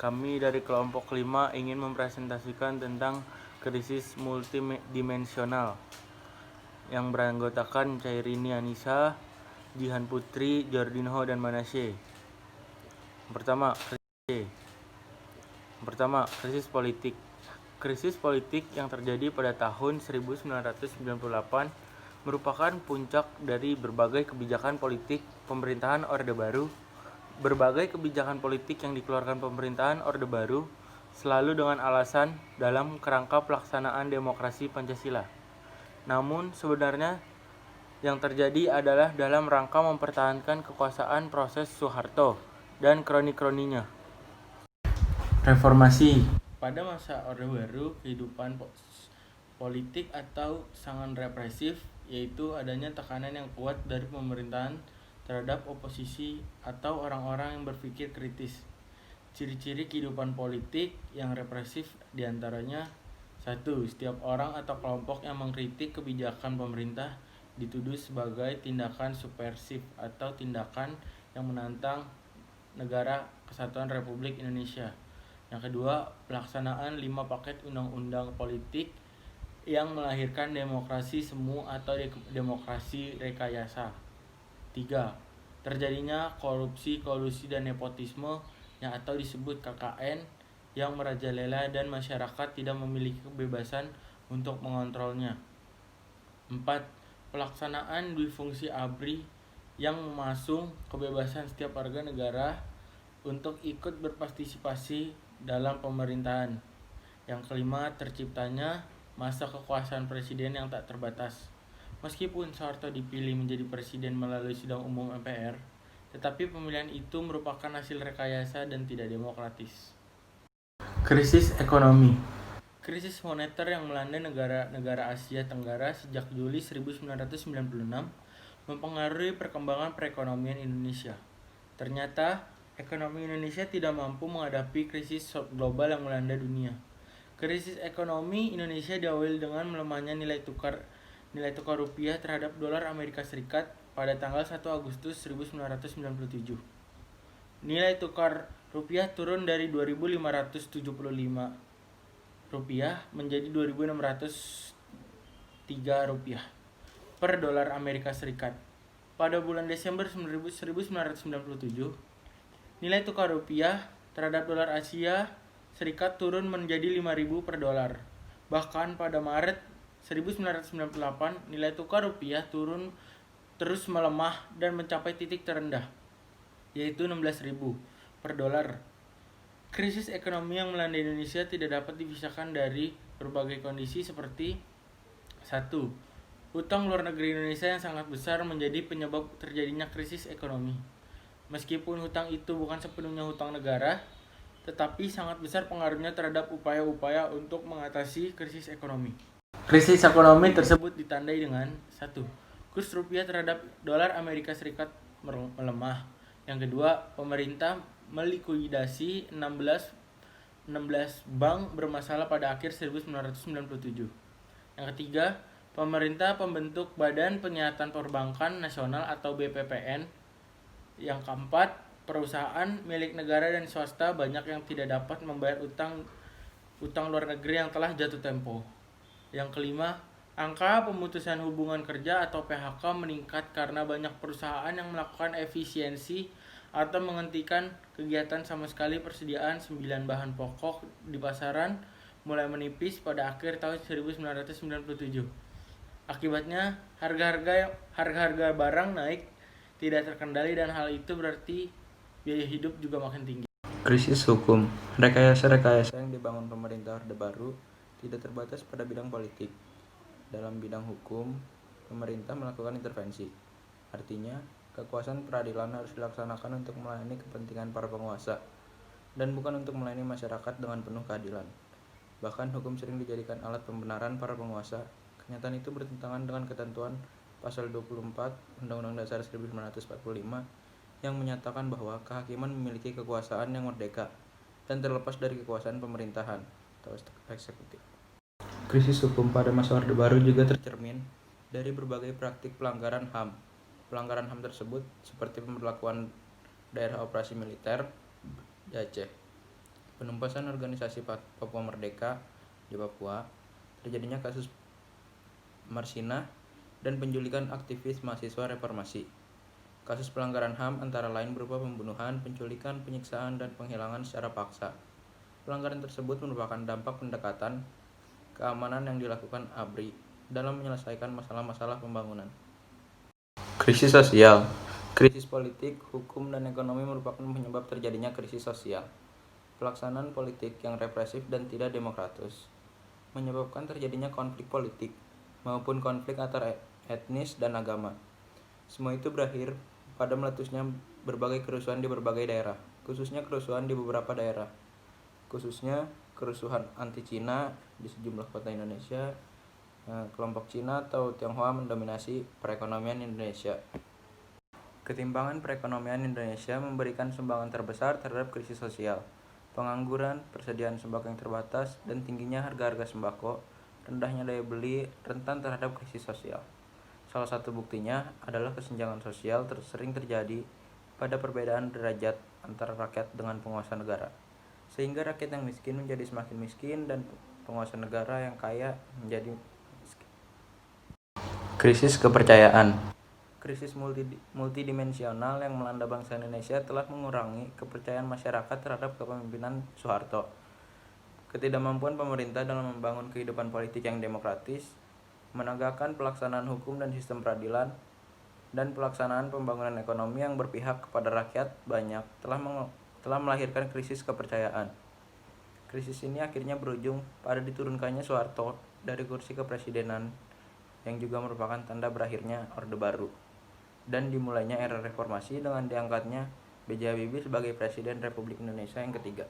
Kami dari kelompok 5 ingin mempresentasikan tentang krisis multidimensional yang beranggotakan Chairini Anissa, Jihan Putri, Jordinho, dan Manasye. Pertama, krisis politik. Krisis politik yang terjadi pada tahun 1998 merupakan puncak dari berbagai kebijakan politik pemerintahan Orde Baru. Berbagai kebijakan politik yang dikeluarkan pemerintahan Orde Baru selalu dengan alasan dalam kerangka pelaksanaan demokrasi Pancasila. Namun sebenarnya yang terjadi adalah dalam rangka mempertahankan kekuasaan proses Soeharto dan kroni-kroninya. Reformasi. Pada masa Orde Baru, kehidupan politik atau sangat represif, yaitu adanya tekanan yang kuat dari pemerintahan terhadap oposisi atau orang-orang yang berpikir kritis. Ciri-ciri kehidupan politik yang represif diantaranya: 1. Setiap orang atau kelompok yang mengkritik kebijakan pemerintah dituduh sebagai tindakan subversif atau tindakan yang menantang negara kesatuan Republik Indonesia. Yang kedua, pelaksanaan 5 paket undang-undang politik yang melahirkan demokrasi semu atau demokrasi rekayasa. 3. Terjadinya korupsi, kolusi, dan nepotisme yang atau disebut KKN yang merajalela dan masyarakat tidak memiliki kebebasan untuk mengontrolnya. 4. Pelaksanaan duifungsi ABRI yang memasung kebebasan setiap warga negara untuk ikut berpartisipasi dalam pemerintahan. Yang kelima, terciptanya masa kekuasaan presiden yang tak terbatas. Meskipun Soeharto dipilih menjadi presiden melalui sidang umum MPR, tetapi pemilihan itu merupakan hasil rekayasa dan tidak demokratis. Krisis ekonomi. Krisis moneter yang melanda negara-negara Asia Tenggara sejak Juli 1996 mempengaruhi perkembangan perekonomian Indonesia. Ternyata, ekonomi Indonesia tidak mampu menghadapi krisis global yang melanda dunia. Krisis ekonomi Indonesia diawali dengan melemahnya nilai tukar rupiah terhadap dolar Amerika Serikat pada tanggal 1 Agustus 1997. Nilai tukar rupiah turun dari 2.575 rupiah menjadi 2.603 rupiah per dolar Amerika Serikat. Pada bulan Desember 1997, nilai tukar rupiah terhadap dolar Asia Serikat turun menjadi 5.000 per dolar. Bahkan pada Maret 1998, nilai tukar rupiah turun terus melemah dan mencapai titik terendah, yaitu 16.000 per dolar. Krisis ekonomi yang melanda Indonesia tidak dapat dipisahkan dari berbagai kondisi seperti: 1. Hutang luar negeri Indonesia yang sangat besar menjadi penyebab terjadinya krisis ekonomi. Meskipun hutang itu bukan sepenuhnya hutang negara, tetapi sangat besar pengaruhnya terhadap upaya-upaya untuk mengatasi krisis ekonomi. Krisis ekonomi tersebut ditandai dengan: 1. Kurs rupiah terhadap dolar Amerika Serikat melemah. Yang kedua, pemerintah melikuidasi 16 bank bermasalah pada akhir 1997. Yang ketiga, pemerintah membentuk Badan Penyihatan Perbankan Nasional atau BPPN. Yang keempat, perusahaan milik negara dan swasta banyak yang tidak dapat membayar utang luar negeri yang telah jatuh tempo. Yang kelima, angka pemutusan hubungan kerja atau PHK meningkat karena banyak perusahaan yang melakukan efisiensi atau menghentikan kegiatan sama sekali. Persediaan 9 bahan pokok di pasaran mulai menipis pada akhir tahun 1997. Akibatnya, harga-harga barang naik tidak terkendali dan hal itu berarti biaya hidup juga makin tinggi. Krisis hukum. Rekayasa-rekayasa yang dibangun pemerintah Orde Baru tidak terbatas pada bidang politik. Dalam bidang hukum, pemerintah melakukan intervensi. Artinya, kekuasaan peradilan harus dilaksanakan untuk melayani kepentingan para penguasa dan bukan untuk melayani masyarakat dengan penuh keadilan. Bahkan hukum sering dijadikan alat pembenaran para penguasa. Kenyataan itu bertentangan dengan ketentuan Pasal 24 Undang-Undang Dasar 1945 yang menyatakan bahwa kehakiman memiliki kekuasaan yang merdeka dan terlepas dari kekuasaan pemerintahan atau eksekutif. Krisis hukum pada masa Orde Baru juga tercermin dari berbagai praktik pelanggaran HAM. Pelanggaran HAM tersebut seperti pemberlakuan daerah operasi militer di Aceh, penumpasan organisasi Papua Merdeka di Papua, terjadinya kasus Marsinah, dan penculikan aktivis mahasiswa reformasi. Kasus pelanggaran HAM antara lain berupa pembunuhan, penculikan, penyiksaan, dan penghilangan secara paksa. Pelanggaran tersebut merupakan dampak pendekatan keamanan yang dilakukan ABRI dalam menyelesaikan masalah-masalah pembangunan. Krisis sosial. Krisis politik, hukum, dan ekonomi merupakan penyebab terjadinya krisis sosial. Pelaksanaan politik yang represif dan tidak demokratis menyebabkan terjadinya konflik politik maupun konflik antar etnis dan agama. Semua itu berakhir pada meletusnya berbagai kerusuhan di berbagai daerah, khususnya kerusuhan di beberapa daerah, khususnya kerusuhan anti-Cina di sejumlah kota Indonesia. Kelompok Cina atau Tionghoa mendominasi perekonomian Indonesia. Ketimpangan perekonomian Indonesia memberikan sumbangan terbesar terhadap krisis sosial. Pengangguran, persediaan sembako yang terbatas, dan tingginya harga-harga sembako, rendahnya daya beli, rentan terhadap krisis sosial. Salah satu buktinya adalah kesenjangan sosial sering terjadi pada perbedaan derajat antara rakyat dengan penguasa negara, sehingga rakyat yang miskin menjadi semakin miskin dan penguasa negara yang kaya menjadi miskin. Krisis kepercayaan. Krisis multidimensional yang melanda bangsa Indonesia telah mengurangi kepercayaan masyarakat terhadap kepemimpinan Soeharto. Ketidakmampuan pemerintah dalam membangun kehidupan politik yang demokratis, menegakkan pelaksanaan hukum dan sistem peradilan, dan pelaksanaan pembangunan ekonomi yang berpihak kepada rakyat banyak telah melahirkan krisis kepercayaan. Krisis ini akhirnya berujung pada diturunkannya Soeharto dari kursi kepresidenan, yang juga merupakan tanda berakhirnya Orde Baru, dan dimulainya era reformasi dengan diangkatnya B.J. Habibie sebagai Presiden Republik Indonesia yang ketiga.